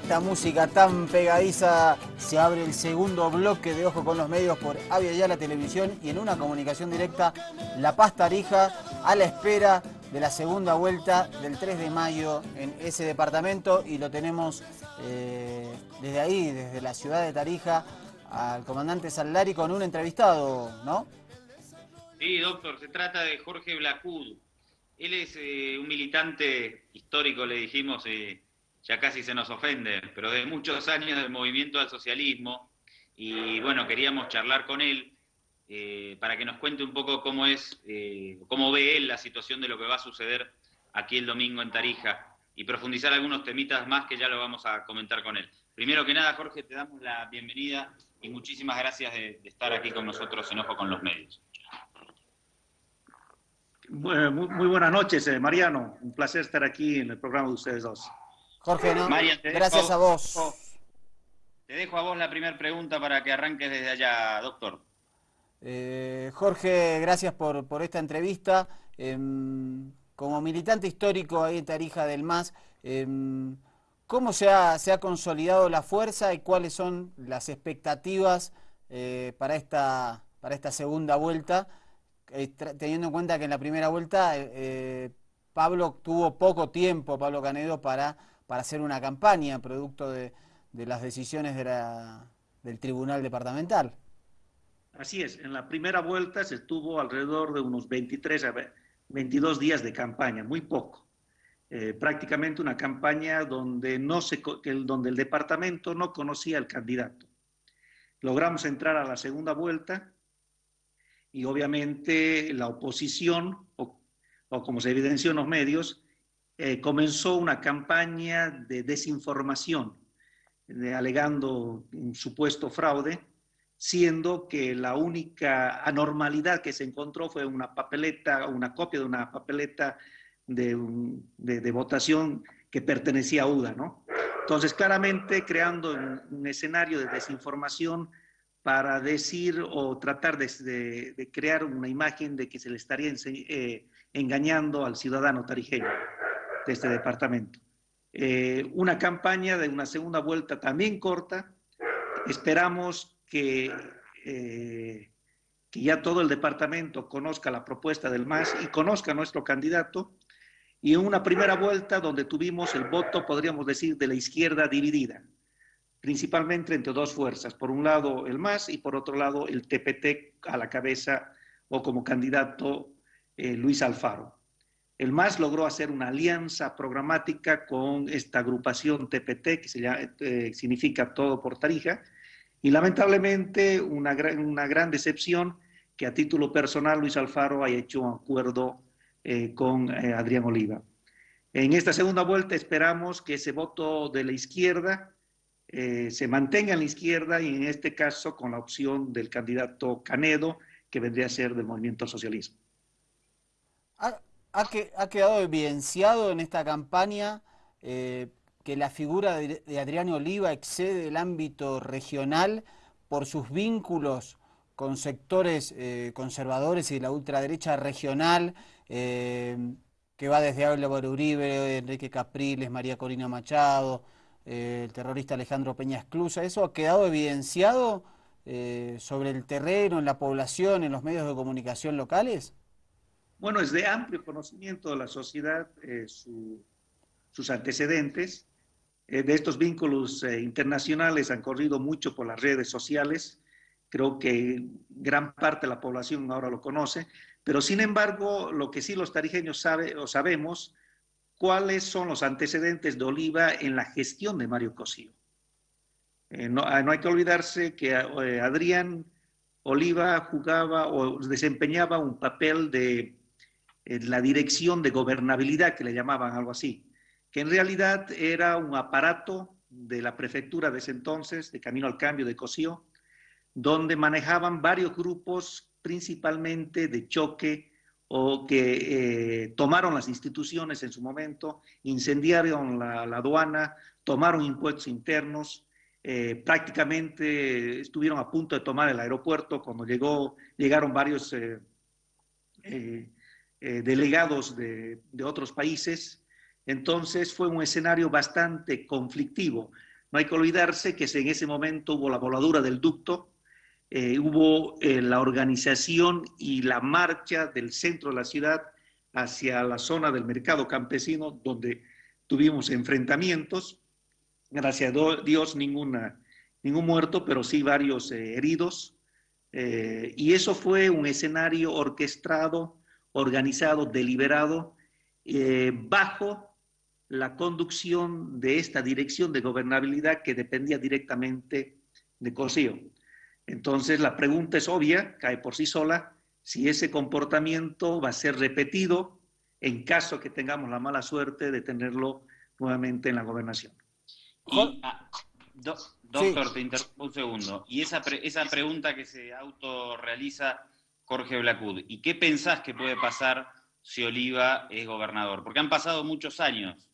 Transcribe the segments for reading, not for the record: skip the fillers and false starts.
esta música tan pegadiza se abre el segundo bloque de Ojo con los Medios por Avia Yala Televisión y en una comunicación directa La Paz Tarija a la espera de la segunda vuelta del 3 de mayo en ese departamento y lo tenemos desde ahí, desde la ciudad de Tarija, al comandante Salari con un entrevistado, ¿no? Sí, doctor, se trata de Jorge Blacud. Él es un militante histórico, le dijimos, ya casi se nos ofende, pero de muchos años del movimiento al socialismo. Y bueno, queríamos charlar con él para que nos cuente un poco cómo es, cómo ve él la situación de lo que va a suceder aquí el domingo en Tarija y profundizar algunos temitas más que ya lo vamos a comentar con él. Primero que nada, Jorge, te damos la bienvenida y muchísimas gracias de estar aquí con nosotros en Ojo con los Medios. Muy buenas noches, Mariano. Un placer estar aquí en el programa de ustedes dos. Jorge, ¿no? Marian, Gracias a vos. Te dejo a vos la primera pregunta para que arranques desde allá, doctor. Jorge, gracias por esta entrevista. Como militante histórico ahí en Tarija del MAS, ¿cómo se ha consolidado la fuerza y cuáles son las expectativas para esta segunda vuelta? Teniendo en cuenta que en la primera vuelta Pablo tuvo poco tiempo, Pablo Canedo, para hacer una campaña producto de las decisiones del Tribunal Departamental. Así es, en la primera vuelta se estuvo alrededor de unos 23 a 22 días de campaña, muy poco. Prácticamente una campaña donde el departamento no conocía al candidato. Logramos entrar a la segunda vuelta y obviamente la oposición, o como se evidenció en los medios, comenzó una campaña de desinformación, alegando un supuesto fraude, siendo que la única anormalidad que se encontró fue una papeleta, una copia de una papeleta de votación que pertenecía a UDA, ¿no? Entonces, claramente creando un escenario de desinformación para decir o tratar de crear una imagen de que se le estaría engañando al ciudadano tarijeño de este departamento. Una campaña de una segunda vuelta también corta. Esperamos que ya todo el departamento conozca la propuesta del MAS y conozca a nuestro candidato. Y en una primera vuelta donde tuvimos el voto, podríamos decir, de la izquierda dividida, principalmente entre dos fuerzas. Por un lado el MAS y por otro lado el TPT a la cabeza o como candidato Luis Alfaro. El MAS logró hacer una alianza programática con esta agrupación TPT, que significa Todo por Tarija, y lamentablemente una gran decepción que a título personal Luis Alfaro haya hecho un acuerdo con Adrián Oliva. En esta segunda vuelta esperamos que ese voto de la izquierda se mantenga en la izquierda y en este caso con la opción del candidato Canedo, que vendría a ser del movimiento al socialismo. Ha quedado evidenciado en esta campaña que la figura de Adrián Oliva excede el ámbito regional por sus vínculos con sectores conservadores y de la ultraderecha regional, que va desde Álvaro Uribe, Enrique Capriles, María Corina Machado, el terrorista Alejandro Peña Esclusa. ¿Eso ha quedado evidenciado sobre el terreno, en la población, en los medios de comunicación locales? Bueno, es de amplio conocimiento de la sociedad sus antecedentes. De estos vínculos internacionales han corrido mucho por las redes sociales. Creo que gran parte de la población ahora lo conoce, pero sin embargo, lo que sí los tarijeños sabemos, cuáles son los antecedentes de Oliva en la gestión de Mario Cosío. No hay que olvidarse que Adrián Oliva jugaba o desempeñaba un papel de la dirección de gobernabilidad, que le llamaban algo así, que en realidad era un aparato de la prefectura de ese entonces, de Camino al Cambio de Cosío, donde manejaban varios grupos, principalmente de choque, o que tomaron las instituciones en su momento, incendiaron la aduana, tomaron impuestos internos, prácticamente estuvieron a punto de tomar el aeropuerto cuando llegaron varios delegados de otros países. Entonces fue un escenario bastante conflictivo. no hay que olvidarse que en ese momento hubo la voladura del ducto, hubo la organización y la marcha del centro de la ciudad hacia la zona del mercado campesino, donde tuvimos enfrentamientos. Gracias a Dios, ningún muerto, pero sí varios heridos. Y eso fue un escenario orquestado, organizado, deliberado, bajo la conducción de esta dirección de gobernabilidad que dependía directamente de Cosío. Entonces, la pregunta es obvia, cae por sí sola, si ese comportamiento va a ser repetido en caso que tengamos la mala suerte de tenerlo nuevamente en la gobernación. Y, doctor, sí. Te interrumpo un segundo. Y esa pregunta que se autorrealiza Jorge Blacud, ¿y qué pensás que puede pasar si Oliva es gobernador? Porque han pasado muchos años,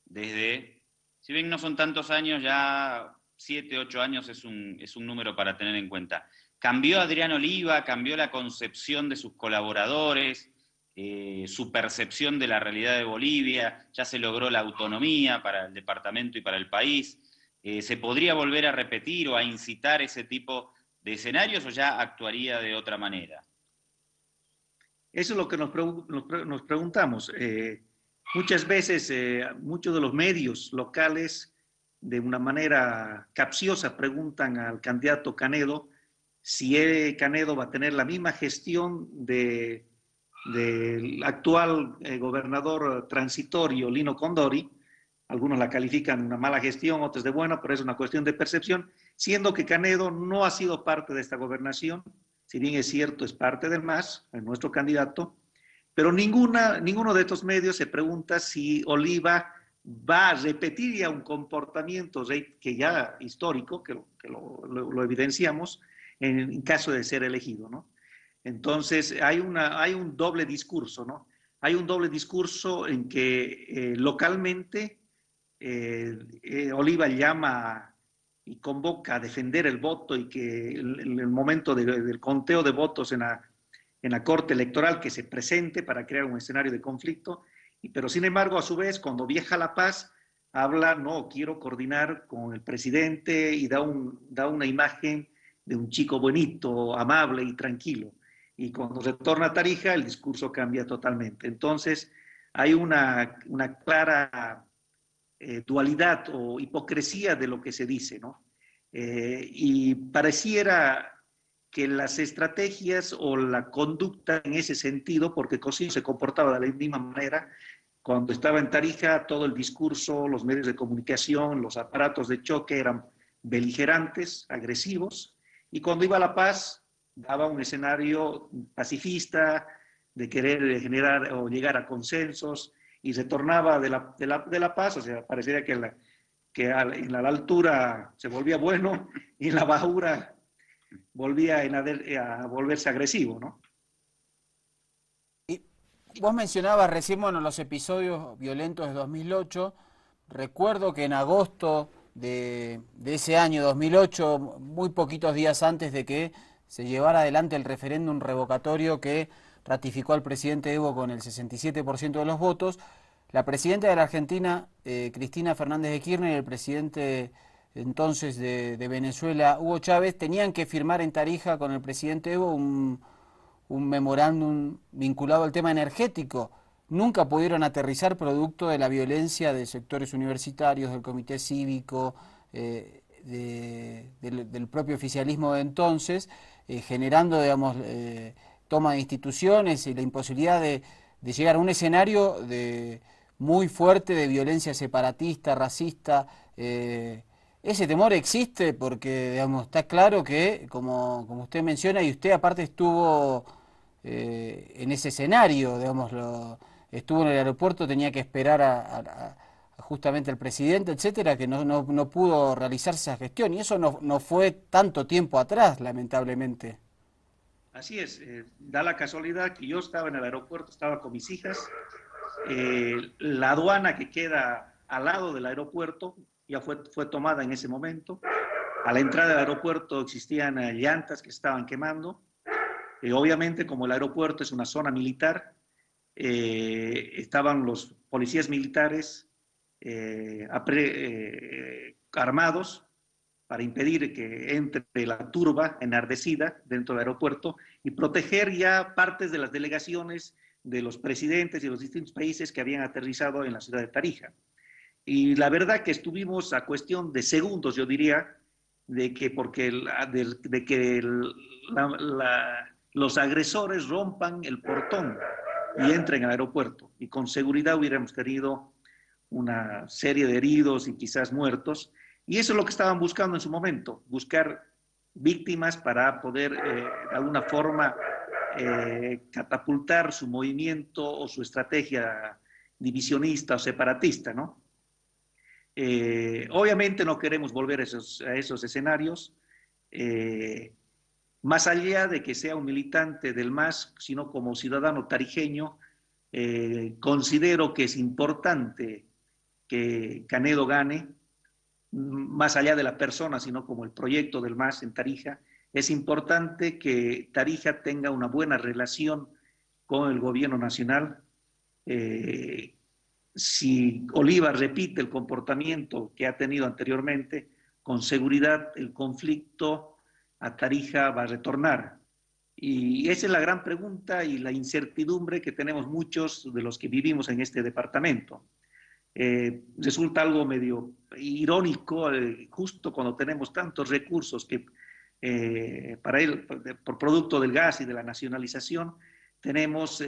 desde, si bien no son tantos años, ya 7, 8 años es un número para tener en cuenta. ¿Cambió Adrián Oliva? ¿Cambió la concepción de sus colaboradores? Su percepción de la realidad de Bolivia? ¿Ya se logró la autonomía para el departamento y para el país? ¿Se podría volver a repetir o a incitar ese tipo de escenarios o ya actuaría de otra manera? Eso es lo que nos preguntamos. Muchas veces, muchos de los medios locales, de una manera capciosa, preguntan al candidato Canedo si Canedo va a tener la misma gestión del actual gobernador transitorio, Lino Condori. Algunos la califican de una mala gestión, otros de buena, pero es una cuestión de percepción, siendo que Canedo no ha sido parte de esta gobernación, si bien es cierto, es parte del MAS, es nuestro candidato, pero ninguno de estos medios se pregunta si Oliva va a repetir ya un comportamiento que ya histórico, que lo evidenciamos, en caso de ser elegido, ¿no? Entonces, hay un doble discurso, ¿no? Hay un doble discurso en que localmente Oliva llama y convoca a defender el voto y que en el momento del conteo de votos en la Corte Electoral que se presente para crear un escenario de conflicto, pero sin embargo, a su vez, cuando viaja a La Paz, habla, no, quiero coordinar con el presidente y da una imagen de un chico bonito, amable y tranquilo. Y cuando retorna a Tarija, el discurso cambia totalmente. Entonces, hay una clara dualidad o hipocresía de lo que se dice, ¿no? Y pareciera que las estrategias o la conducta en ese sentido, porque Cosío se comportaba de la misma manera, cuando estaba en Tarija, todo el discurso, los medios de comunicación, los aparatos de choque eran beligerantes, agresivos, y cuando iba a La Paz, daba un escenario pacifista, de querer generar o llegar a consensos, y retornaba de la Paz, o sea, parecería que en la altura se volvía bueno y en la bajura volvía a volverse agresivo, ¿no? Y vos mencionabas recién, bueno, los episodios violentos de 2008. Recuerdo que en agosto de ese año 2008, muy poquitos días antes de que se llevara adelante el referéndum revocatorio que ratificó al presidente Evo con el 67% de los votos, la presidenta de la Argentina, Cristina Fernández de Kirchner, y el presidente entonces de Venezuela, Hugo Chávez, tenían que firmar en Tarija con el presidente Evo un memorándum vinculado al tema energético. Nunca pudieron aterrizar producto de la violencia de sectores universitarios, del comité cívico, del propio oficialismo de entonces, generando, digamos, toma de instituciones y la imposibilidad de llegar a un escenario muy fuerte de violencia separatista, racista. Ese temor existe porque, digamos, está claro que, como usted menciona, y usted aparte estuvo en ese escenario, digamos, estuvo en el aeropuerto, tenía que esperar justamente al presidente, etcétera, que no pudo realizarse esa gestión, y eso no fue tanto tiempo atrás, lamentablemente. Así es, da la casualidad que yo estaba en el aeropuerto, estaba con mis hijas, la aduana que queda al lado del aeropuerto ya fue tomada en ese momento. A la entrada del aeropuerto existían llantas que estaban quemando. Obviamente, como el aeropuerto es una zona militar, estaban los policías militares armados para impedir que entre la turba enardecida dentro del aeropuerto y proteger ya partes de las delegaciones de los presidentes y los distintos países que habían aterrizado en la ciudad de Tarija. Y la verdad que estuvimos a cuestión de segundos, yo diría, de que los agresores rompan el portón y entren al aeropuerto. Y con seguridad hubiéramos tenido una serie de heridos y quizás muertos. Y eso es lo que estaban buscando en su momento, buscar víctimas para poder de alguna forma catapultar su movimiento o su estrategia divisionista o separatista, ¿no? Obviamente no queremos volver a esos escenarios, más allá de que sea un militante del MAS, sino como ciudadano tarijeño, considero que es importante que Canedo gane, más allá de la persona, sino como el proyecto del MAS en Tarija. Es importante que Tarija tenga una buena relación con el gobierno nacional. Si Oliva repite el comportamiento que ha tenido anteriormente, con seguridad el conflicto a Tarija va a retornar. Y esa es la gran pregunta y la incertidumbre que tenemos muchos de los que vivimos en este departamento. Resulta algo medio irónico, justo cuando tenemos tantos recursos que para él, por producto del gas y de la nacionalización, tenemos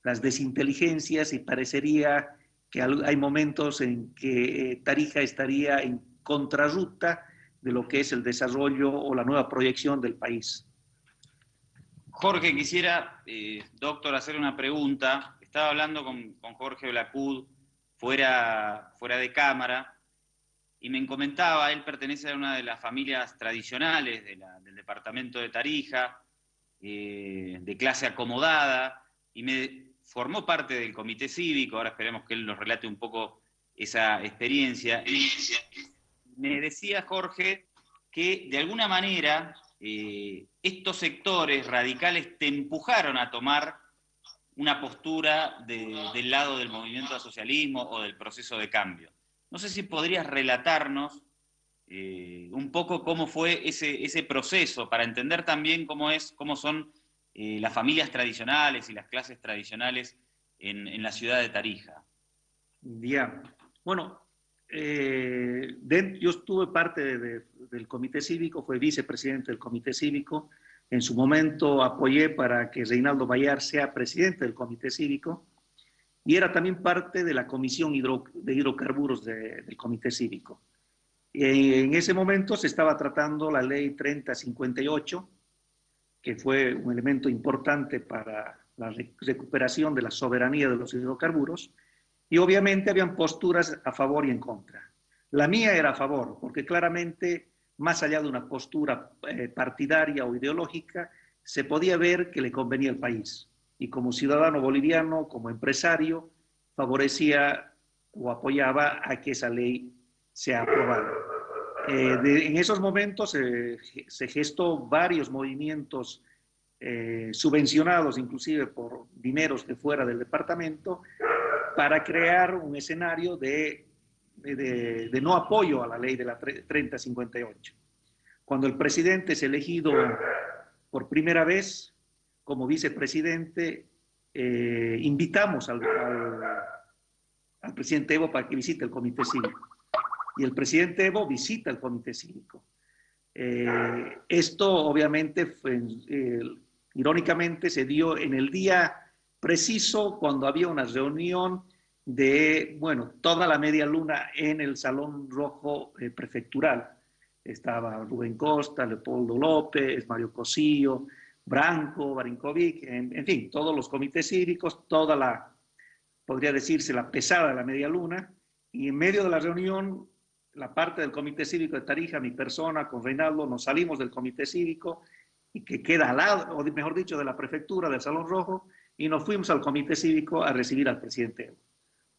las desinteligencias y parecería que hay momentos en que Tarija estaría en contrarruta de lo que es el desarrollo o la nueva proyección del país. Jorge, quisiera, doctor, hacer una pregunta. Estaba hablando con Jorge Blacud fuera de cámara y me comentaba, él pertenece a una de las familias tradicionales del departamento de Tarija, de clase acomodada, y formó parte del comité cívico. Ahora esperemos que él nos relate un poco esa experiencia. Y me decía Jorge que de alguna manera estos sectores radicales te empujaron a tomar una postura del lado del movimiento al socialismo o del proceso de cambio. No sé si podrías relatarnos un poco cómo fue ese proceso, para entender también cómo son las familias tradicionales y las clases tradicionales en la ciudad de Tarija. Ya, bueno, yo estuve parte del comité cívico, fue vicepresidente del comité cívico. En su momento apoyé para que Reinaldo Bayar sea presidente del comité cívico y era también parte de la comisión de hidrocarburos del comité cívico. En ese momento se estaba tratando la ley 3058, que fue un elemento importante para la recuperación de la soberanía de los hidrocarburos, y obviamente habían posturas a favor y en contra. La mía era a favor, porque claramente, más allá de una postura partidaria o ideológica, se podía ver que le convenía al país. Y como ciudadano boliviano, como empresario, favorecía o apoyaba a que esa ley sea aprobada. En esos momentos se gestó varios movimientos subvencionados, inclusive por dineros de fuera del departamento, para crear un escenario de no apoyo a la ley de la 3058. Cuando el presidente es elegido por primera vez como vicepresidente, invitamos al presidente Evo para que visite el comité cívico. Y el presidente Evo visita el comité cívico. Esto obviamente irónicamente se dio en el día preciso cuando había una reunión de, bueno, toda la media luna en el Salón Rojo prefectural. Estaba Rubén Costa, Leopoldo López, Mario Cosillo, Branco, Barinkovic, en fin, todos los comités cívicos, toda la, podría decirse, la pesada de la media luna, y en medio de la reunión, la parte del comité cívico de Tarija, mi persona, con Reinaldo, nos salimos del comité cívico, y que queda al lado, o mejor dicho, de la prefectura del Salón Rojo, y nos fuimos al comité cívico a recibir al presidente Evo.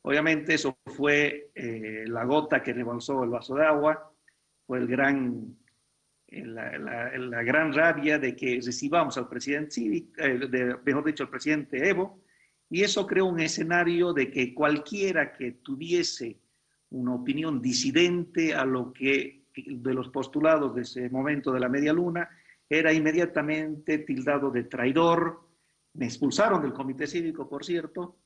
Obviamente eso fue la gota que rebalsó el vaso de agua, fue la gran rabia de que recibamos al presidente cívico, mejor dicho, al presidente Evo, y eso creó un escenario de que cualquiera que tuviese una opinión disidente a lo que de los postulados de ese momento de la media luna, era inmediatamente tildado de traidor, me expulsaron del comité cívico, por cierto,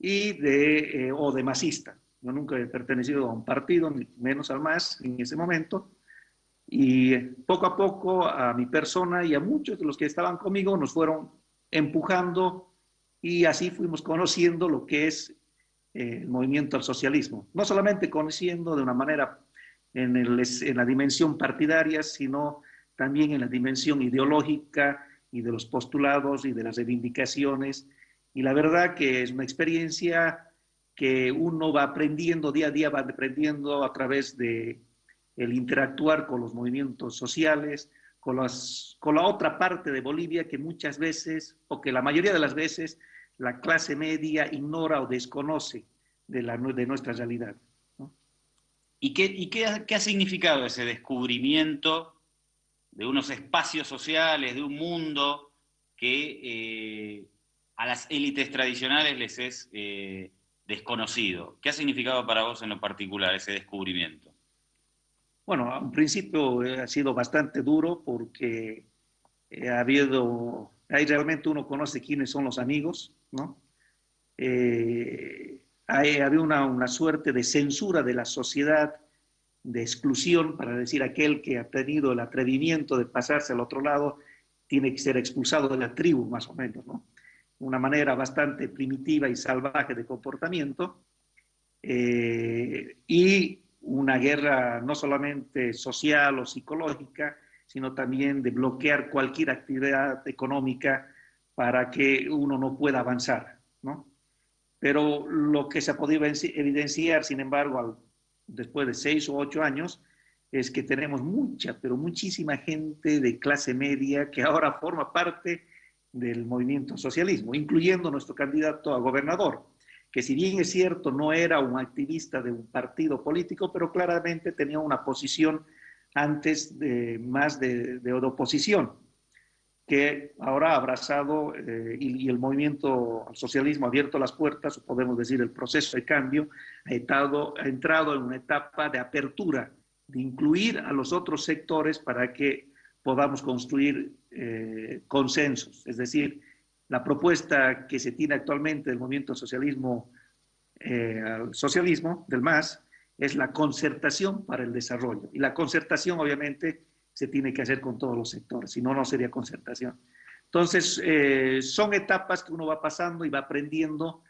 o de masista. Yo nunca he pertenecido a un partido, ni menos al MAS en ese momento, y poco a poco a mi persona y a muchos de los que estaban conmigo nos fueron empujando y así fuimos conociendo lo que es el movimiento al socialismo. No solamente conociendo de una manera en la dimensión partidaria, sino también en la dimensión ideológica y de los postulados y de las reivindicaciones. Y la verdad que es una experiencia que uno va aprendiendo día a día, va aprendiendo a través de el interactuar con los movimientos sociales, con la otra parte de Bolivia que muchas veces, o que la mayoría de las veces, la clase media ignora o desconoce de nuestra realidad, ¿no? ¿Y qué ha significado ese descubrimiento de unos espacios sociales, de un mundo que a las élites tradicionales les es desconocido? ¿Qué ha significado para vos en lo particular ese descubrimiento? Bueno, a un principio ha sido bastante duro porque ahí realmente uno conoce quiénes son los amigos, ¿no? Había una suerte de censura de la sociedad, de exclusión, para decir aquel que ha tenido el atrevimiento de pasarse al otro lado tiene que ser expulsado de la tribu, más o menos, ¿no? Una manera bastante primitiva y salvaje de comportamiento, y una guerra no solamente social o psicológica, sino también de bloquear cualquier actividad económica para que uno no pueda avanzar, ¿no? Pero lo que se ha podido evidenciar, sin embargo, después de 6 o 8 años, es que tenemos mucha, pero muchísima gente de clase media que ahora forma parte del movimiento socialismo, incluyendo nuestro candidato a gobernador, que si bien es cierto no era un activista de un partido político, pero claramente tenía una posición antes más de oposición, que ahora ha abrazado y el movimiento al socialismo ha abierto las puertas, o podemos decir el proceso de cambio, ha entrado en una etapa de apertura, de incluir a los otros sectores para que podamos construir consensos. Es decir, la propuesta que se tiene actualmente del movimiento al socialismo, del MAS, es la concertación para el desarrollo. Y la concertación, obviamente, se tiene que hacer con todos los sectores, si no, no sería concertación. Entonces, son etapas que uno va pasando y va aprendiendo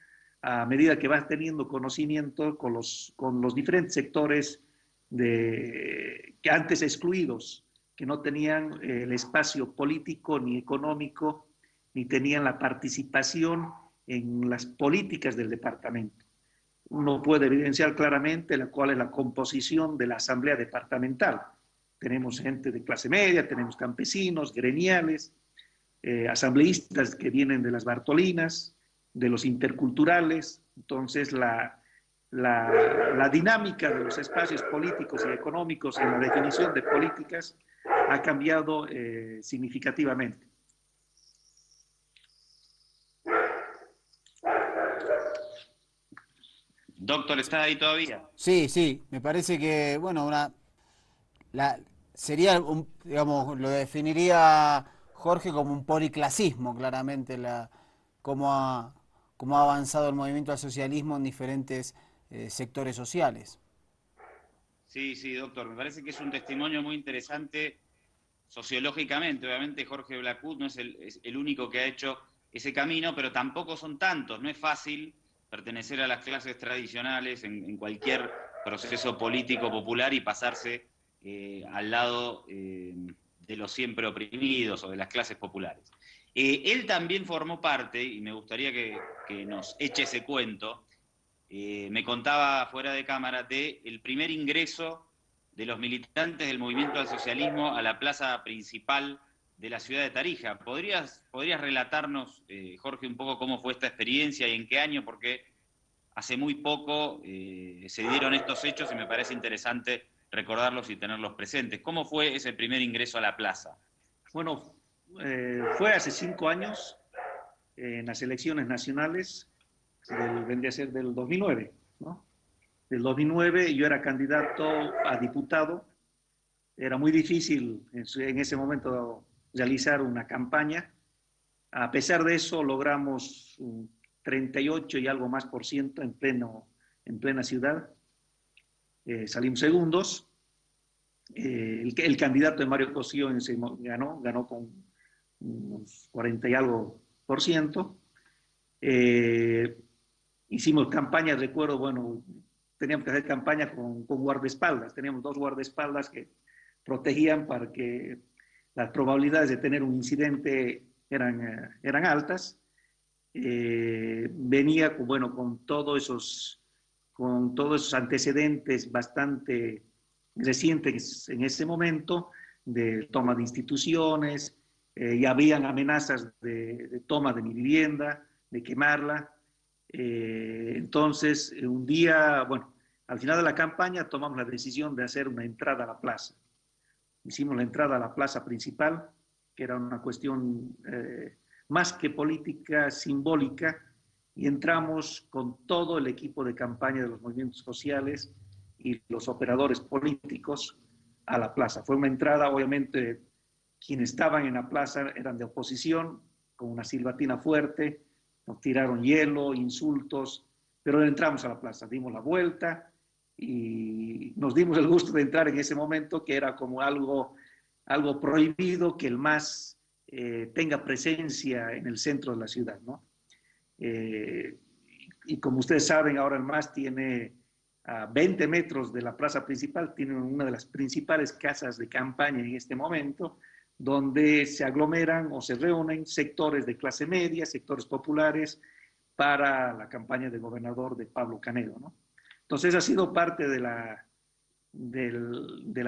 a medida que va teniendo conocimiento con los diferentes sectores que antes excluidos, que no tenían el espacio político ni económico, ni tenían la participación en las políticas del departamento. Uno puede evidenciar claramente cuál es la composición de la asamblea departamental. Tenemos gente de clase media, tenemos campesinos, gremiales, asambleístas que vienen de las Bartolinas, de los interculturales. Entonces, la dinámica de los espacios políticos y económicos en la definición de políticas ha cambiado significativamente. Doctor, ¿está ahí todavía? Sí, sí, me parece que, bueno, sería, digamos, lo definiría Jorge como un policlasismo, claramente, cómo ha avanzado el movimiento al socialismo en diferentes sectores sociales. Sí, sí, doctor, me parece que es un testimonio muy interesante sociológicamente. Obviamente Jorge Blackwood no es el único que ha hecho ese camino, pero tampoco son tantos. No es fácil pertenecer a las clases tradicionales en cualquier proceso político popular y pasarse al lado de los siempre oprimidos o de las clases populares. Él también formó parte, y me gustaría que nos eche ese cuento, me contaba fuera de cámara, del primer ingreso de los militantes del movimiento al socialismo a la plaza principal de la ciudad de Tarija. ¿Podrías relatarnos, Jorge, un poco cómo fue esta experiencia y en qué año? Porque hace muy poco se dieron estos hechos y me parece interesante recordarlos y tenerlos presentes. ¿Cómo fue ese primer ingreso a la plaza? Bueno, fue hace 5 años, en las elecciones nacionales, vendría a ser del 2009, ¿no? del 2009, yo era candidato a diputado. Era muy difícil en ese momento realizar una campaña. A pesar de eso, logramos un 38 y algo más por ciento en plena ciudad. Salimos segundos. El candidato de Mario Cosío ganó con unos 40 y algo por ciento. Hicimos campaña, recuerdo, bueno, teníamos que hacer campaña con guardaespaldas. Teníamos 2 guardaespaldas que protegían para que las probabilidades de tener un incidente eran altas. Venía bueno, con todos esos antecedentes bastante recientes en ese momento, de toma de instituciones, y habían amenazas de toma de mi vivienda, de quemarla. Entonces, un día, bueno, al final de la campaña tomamos la decisión de hacer una entrada a la plaza. Hicimos la entrada a la plaza principal, que era una cuestión más que política, simbólica, y entramos con todo el equipo de campaña de los movimientos sociales y los operadores políticos a la plaza. Fue una entrada, obviamente, quienes estaban en la plaza eran de oposición, con una silbatina fuerte, nos tiraron hielo, insultos, pero entramos a la plaza, dimos la vuelta y nos dimos el gusto de entrar en ese momento, que era como algo prohibido, que el MAS tenga presencia en el centro de la ciudad, ¿no? Y como ustedes saben, ahora el MAS tiene a 20 metros de la plaza principal, tiene una de las principales casas de campaña en este momento, donde se aglomeran o se reúnen sectores de clase media, sectores populares, para la campaña de gobernador de Pablo Canedo, ¿no? Entonces ha sido parte de la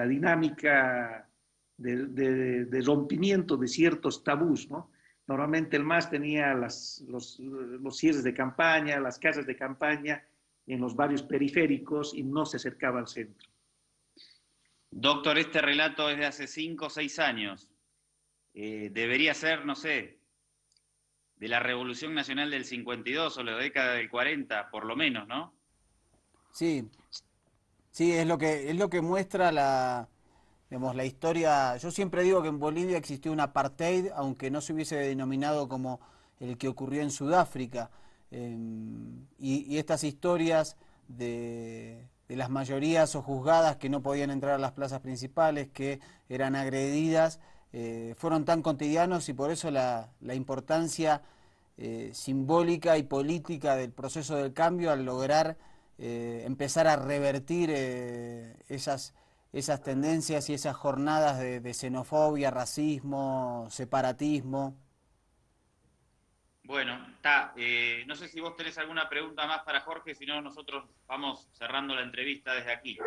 dinámica de rompimiento de ciertos tabús, ¿no? Normalmente el MAS tenía los cierres de campaña, las casas de campaña en los barrios periféricos y no se acercaba al centro. Doctor, este relato es de hace 5 o 6 años. Debería ser, no sé, de la Revolución Nacional del 52 o la década del 40, por lo menos, ¿no? Sí, sí, es lo que muestra digamos, la historia. Yo siempre digo que en Bolivia existió un apartheid, aunque no se hubiese denominado como el que ocurrió en Sudáfrica. Y estas historias de las mayorías sojuzgadas que no podían entrar a las plazas principales, que eran agredidas, fueron tan cotidianos, y por eso la importancia simbólica y política del proceso del cambio, al lograr empezar a revertir esas tendencias y esas jornadas de xenofobia, racismo, separatismo. Bueno, no sé si vos tenés alguna pregunta más para Jorge, si no nosotros vamos cerrando la entrevista desde aquí.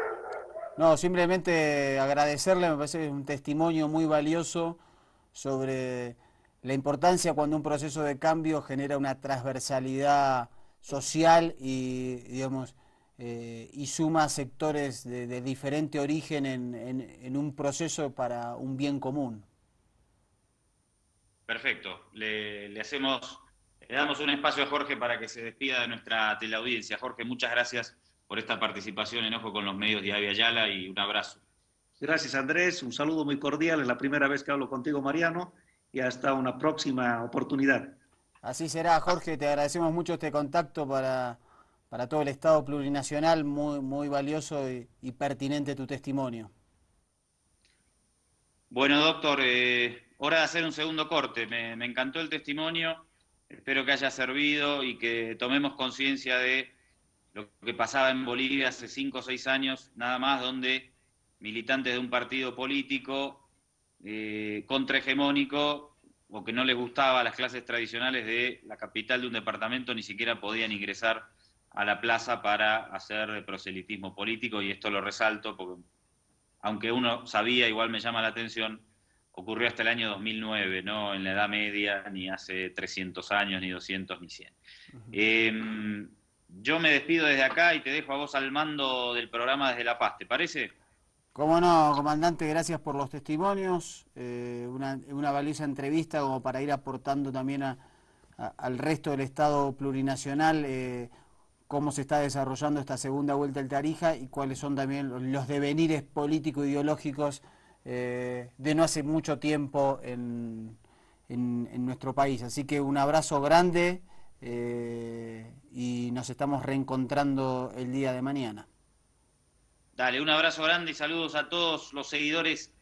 No, simplemente agradecerle, me parece que es un testimonio muy valioso sobre la importancia cuando un proceso de cambio genera una transversalidad social y, digamos, y suma sectores de diferente origen en un proceso para un bien común. Perfecto. Le damos un espacio a Jorge para que se despida de nuestra teleaudiencia. Jorge, muchas gracias por esta participación en Ojo con los Medios de Avia Yala y un abrazo. Gracias, Andrés. Un saludo muy cordial. Es la primera vez que hablo contigo, Mariano, y hasta una próxima oportunidad. Así será, Jorge. Te agradecemos mucho este contacto para todo el Estado plurinacional. Muy, muy valioso y pertinente tu testimonio. Bueno, doctor, hora de hacer un segundo corte. Me encantó el testimonio. Espero que haya servido y que tomemos conciencia de lo que pasaba en Bolivia hace 5 o 6 años, nada más, donde militantes de un partido político contrahegemónico o que no les gustaba a las clases tradicionales de la capital de un departamento ni siquiera podían ingresar a la plaza para hacer proselitismo político, y esto lo resalto porque, aunque uno sabía, igual me llama la atención, ocurrió hasta el año 2009, no en la Edad Media, ni hace 300 años, ni 200, ni 100. Yo me despido desde acá y te dejo a vos al mando del programa desde La Paz, ¿te parece? Cómo no, comandante, gracias por los testimonios, una valiosa entrevista como para ir aportando también al resto del Estado plurinacional cómo se está desarrollando esta segunda vuelta al Tarija y cuáles son también los devenires político-ideológicos de no hace mucho tiempo en nuestro país. Así que un abrazo grande y nos estamos reencontrando el día de mañana. Dale, un abrazo grande y saludos a todos los seguidores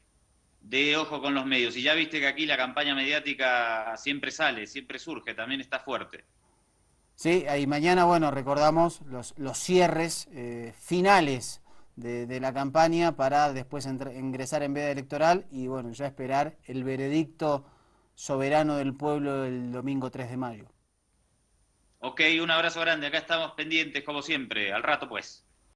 de Ojo con los Medios. Y ya viste que aquí la campaña mediática siempre sale, siempre surge, también está fuerte. Sí, y mañana, bueno, recordamos los cierres finales de la campaña para después ingresar en veda electoral y, bueno, ya esperar el veredicto soberano del pueblo el domingo 3 de mayo. Ok, un abrazo grande, acá estamos pendientes como siempre, al rato pues.